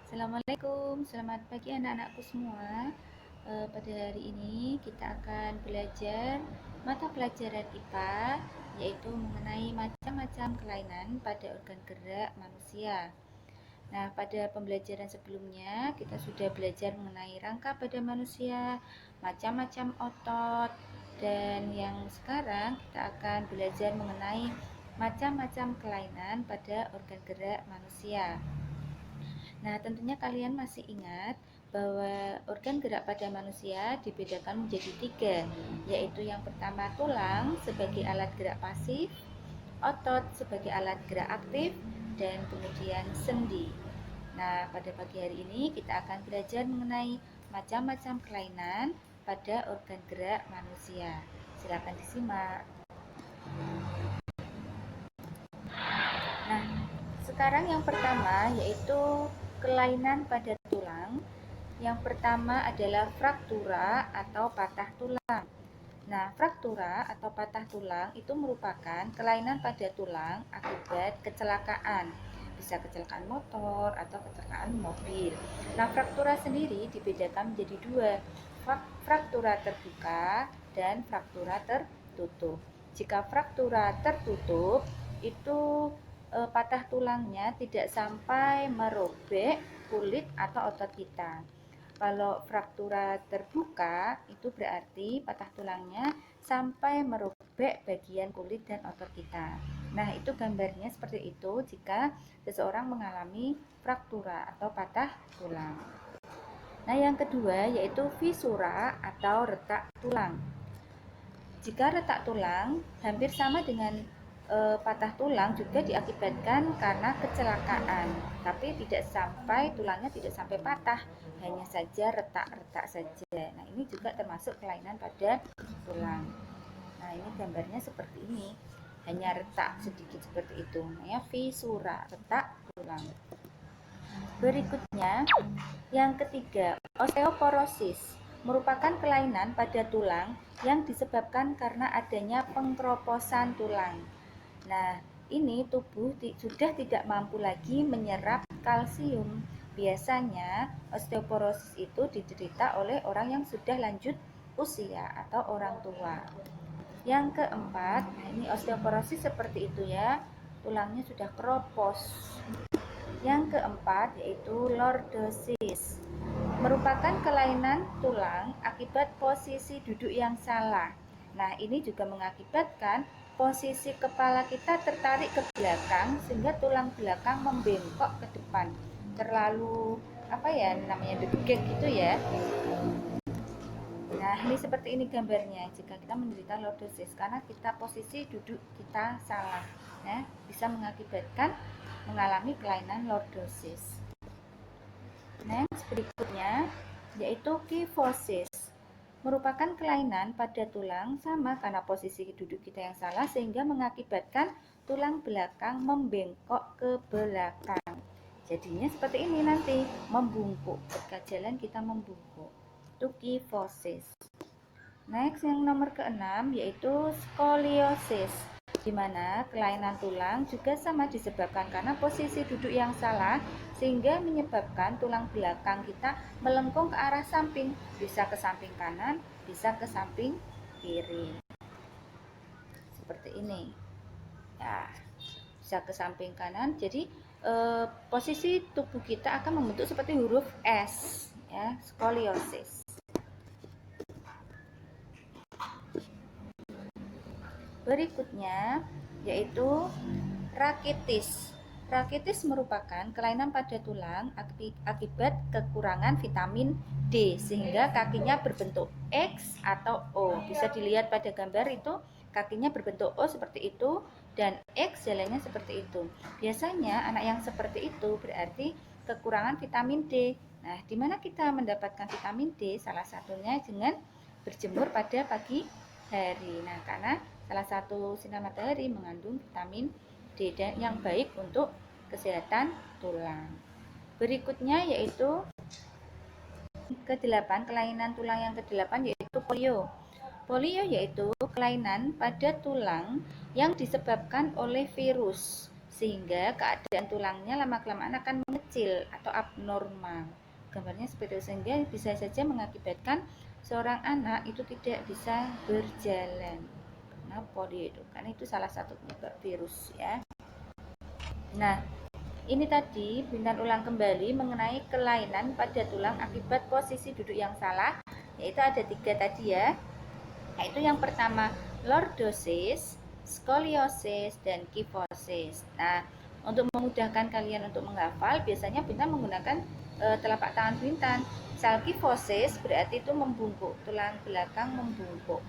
Assalamualaikum, selamat pagi anak-anakku semua. Pada hari ini kita akan belajar mata pelajaran IPA, yaitu mengenai macam-macam kelainan pada organ gerak manusia. Nah, pada pembelajaran sebelumnya kita sudah belajar mengenai rangka pada manusia, macam-macam otot, dan yang sekarang kita akan belajar mengenai macam-macam kelainan pada organ gerak manusia. Nah, tentunya kalian masih ingat bahwa organ gerak pada manusia dibedakan menjadi 3, yaitu yang pertama tulang sebagai alat gerak pasif, otot sebagai alat gerak aktif, dan kemudian sendi. Nah, pada pagi hari ini kita akan belajar mengenai macam-macam kelainan pada organ gerak manusia. Silakan disimak. Nah, sekarang yang pertama yaitu kelainan pada tulang. Yang pertama adalah fraktura atau patah tulang. Nah, fraktura atau patah tulang itu merupakan kelainan pada tulang akibat kecelakaan. Bisa kecelakaan motor atau kecelakaan mobil. Nah, fraktura sendiri dibedakan menjadi 2, fraktura terbuka dan fraktura tertutup. Jika fraktura tertutup, itu patah tulangnya tidak sampai merobek kulit atau otot kita. Kalau fraktura terbuka, itu berarti patah tulangnya sampai merobek bagian kulit dan otot kita. Nah, itu gambarnya seperti itu jika seseorang mengalami fraktura atau patah tulang. Nah, yang kedua yaitu fisura atau retak tulang. Jika retak tulang hampir sama dengan patah tulang juga diakibatkan karena kecelakaan, tapi tulangnya tidak sampai patah, hanya saja retak-retak saja. Nah, ini juga termasuk kelainan pada tulang. Nah, ini gambarnya seperti ini, hanya retak sedikit seperti itu, namanya fisura, retak tulang. Berikutnya, yang ketiga, osteoporosis merupakan kelainan pada tulang yang disebabkan karena adanya pengkeroposan tulang. Nah, ini tubuh sudah tidak mampu lagi menyerap kalsium. Biasanya osteoporosis itu diderita oleh orang yang sudah lanjut usia atau orang tua. Yang keempat, nah ini osteoporosis seperti itu ya, tulangnya sudah keropos. Yang keempat yaitu lordosis, merupakan kelainan tulang akibat posisi duduk yang salah. Nah, ini juga mengakibatkan posisi kepala kita tertarik ke belakang sehingga tulang belakang membengkok ke depan. Terlalu namanya bebegek gitu ya. Nah, ini seperti ini gambarnya jika kita menderita lordosis karena posisi duduk kita salah, ya, bisa mengakibatkan mengalami kelainan lordosis. Next, berikutnya yaitu kyphosis, merupakan kelainan pada tulang sama karena posisi duduk kita yang salah sehingga mengakibatkan tulang belakang membengkok ke belakang. Jadinya seperti ini nanti, membungkuk, ketika jalan kita membungkuk. Itu kyphosis. Next, yang nomor keenam yaitu skoliosis, di mana kelainan tulang juga sama disebabkan karena posisi duduk yang salah sehingga menyebabkan tulang belakang kita melengkung ke arah samping, bisa ke samping kanan, bisa ke samping kiri. Seperti ini. Ya, bisa ke samping kanan. Jadi posisi tubuh kita akan membentuk seperti huruf S, ya, skoliosis. Berikutnya yaitu rakitis. Rakitis merupakan kelainan pada tulang akibat kekurangan vitamin D sehingga kakinya berbentuk X atau O. Bisa dilihat pada gambar itu, kakinya berbentuk O seperti itu dan X jalannya seperti itu. Biasanya anak yang seperti itu berarti kekurangan vitamin D. Nah, di mana kita mendapatkan vitamin D? Salah satunya dengan berjemur pada pagi hari. Nah, karena salah satu sinar matahari mengandung vitamin D yang baik untuk kesehatan tulang. Berikutnya yaitu ke-8, kelainan tulang yang ke-8 yaitu polio. Polio yaitu kelainan pada tulang yang disebabkan oleh virus sehingga keadaan tulangnya lama-kelamaan akan mengecil atau abnormal. Gambarnya seperti itu, sehingga bisa saja mengakibatkan seorang anak itu tidak bisa berjalan karena polio itu, karena itu salah satu penyebab virus ya. Nah, ini tadi Bintan ulang kembali mengenai kelainan pada tulang akibat posisi duduk yang salah, yaitu ada 3 tadi ya. Yaitu yang pertama lordosis, skoliosis, dan kifosis. Nah, untuk memudahkan kalian untuk menghafal, biasanya Bintan menggunakan telapak tangan Bintan. Misal kifosis berarti itu membungkuk, tulang belakang membungkuk.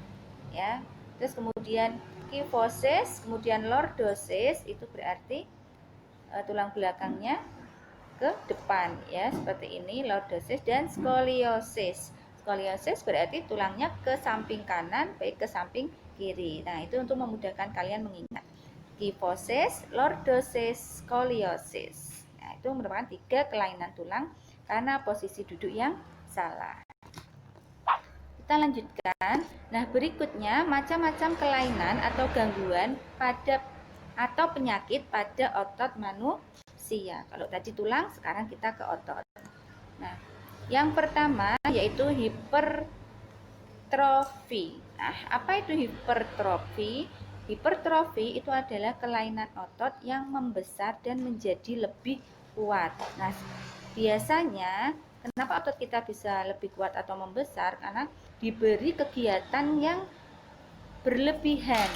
Ya. Terus kemudian kifosis, kemudian lordosis itu berarti tulang belakangnya ke depan ya, seperti ini lordosis. Dan skoliosis. Skoliosis berarti tulangnya ke samping kanan baik ke samping kiri. Nah, itu untuk memudahkan kalian mengingat. Kifosis, lordosis, skoliosis. Nah, itu merupakan 3 kelainan tulang karena posisi duduk yang salah. Kita lanjutkan. Nah, berikutnya macam-macam kelainan atau gangguan pada atau penyakit pada otot manusia. Kalau tadi tulang, sekarang kita ke otot. Nah, yang pertama yaitu hipertrofi. Nah, apa itu hipertrofi? Hipertrofi itu adalah kelainan otot yang membesar dan menjadi lebih kuat. Nah, biasanya kenapa otot kita bisa lebih kuat atau membesar? Karena diberi kegiatan yang berlebihan.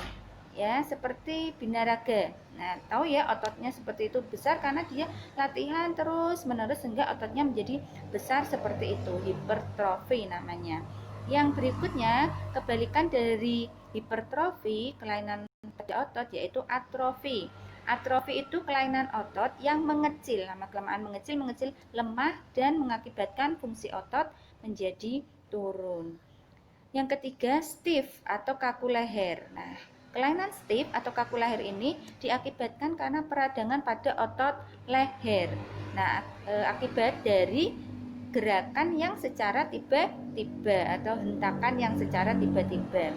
Ya, seperti binaraga. Nah, tahu ya ototnya seperti itu besar karena dia latihan terus menerus sehingga ototnya menjadi besar seperti itu. Hipertrofi namanya. Yang berikutnya, kebalikan dari hipertrofi, kelainan pada otot yaitu atrofi. Atrofi itu kelainan otot yang mengecil, lama-kelamaan mengecil, lemah dan mengakibatkan fungsi otot menjadi turun. Yang ketiga, stiff atau kaku leher. Nah, kelainan stiff atau kaku leher ini diakibatkan karena peradangan pada otot leher. Nah, akibat dari gerakan yang secara tiba-tiba atau hentakan yang secara tiba-tiba.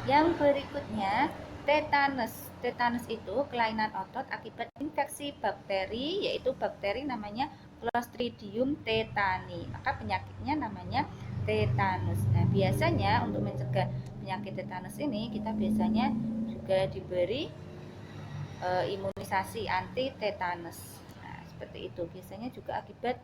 Yang berikutnya, tetanus. Tetanus itu kelainan otot akibat infeksi bakteri, yaitu bakteri namanya Clostridium tetani. Maka penyakitnya namanya tetanus. Nah, biasanya untuk mencegah penyakit tetanus ini kita biasanya juga diberi imunisasi anti tetanus. Nah, seperti itu. Biasanya juga akibat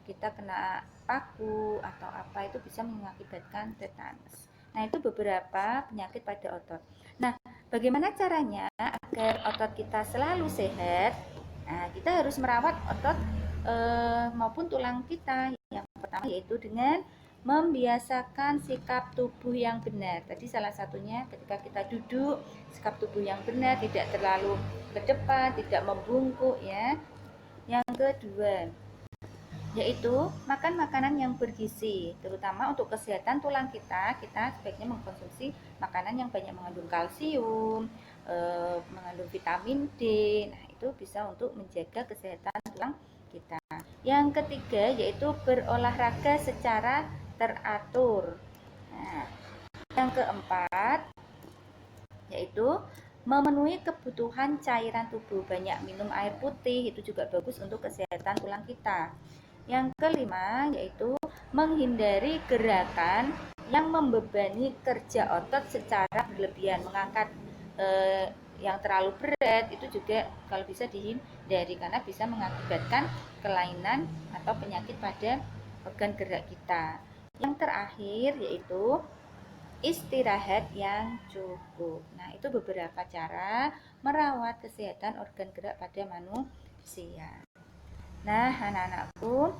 kita kena paku atau apa itu bisa mengakibatkan tetanus. Nah, itu beberapa penyakit pada otot. Nah, bagaimana caranya agar otot kita selalu sehat? Nah, kita harus merawat otot maupun tulang kita. Yang pertama yaitu dengan membiasakan sikap tubuh yang benar. Tadi salah satunya ketika kita duduk, sikap tubuh yang benar, tidak terlalu ke depan, tidak membungkuk ya. Yang kedua, yaitu makan makanan yang bergizi, terutama untuk kesehatan tulang kita sebaiknya mengkonsumsi makanan yang banyak mengandung kalsium, mengandung vitamin D. Nah, itu bisa untuk menjaga kesehatan tulang kita. Yang ketiga yaitu berolahraga secara teratur. Nah, yang keempat yaitu memenuhi kebutuhan cairan tubuh, banyak minum air putih, itu juga bagus untuk kesehatan tulang kita. Yang kelima yaitu menghindari gerakan yang membebani kerja otot secara berlebihan, mengangkat yang terlalu berat itu juga kalau bisa dihindari karena bisa mengakibatkan kelainan atau penyakit pada organ gerak kita. Yang terakhir yaitu istirahat yang cukup. Nah, itu beberapa cara merawat kesehatan organ gerak pada manusia. Nah, anak-anakku,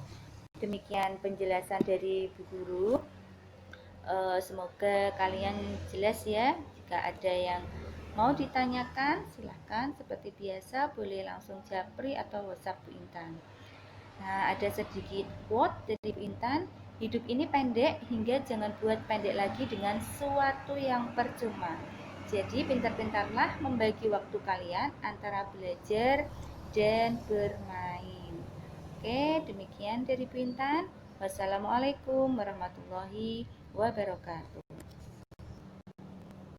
demikian penjelasan dari Bu Guru. Semoga kalian jelas ya. Jika ada yang mau ditanyakan, silahkan seperti biasa boleh langsung japri atau WhatsApp Bu Intan. Nah, ada sedikit quote dari Bu Intan. Hidup ini pendek hingga jangan buat pendek lagi dengan sesuatu yang percuma. Jadi pintar-pintarlah membagi waktu kalian antara belajar dan bermain. Oke, demikian dari Bu Intan. Wassalamualaikum warahmatullahi wabarakatuh.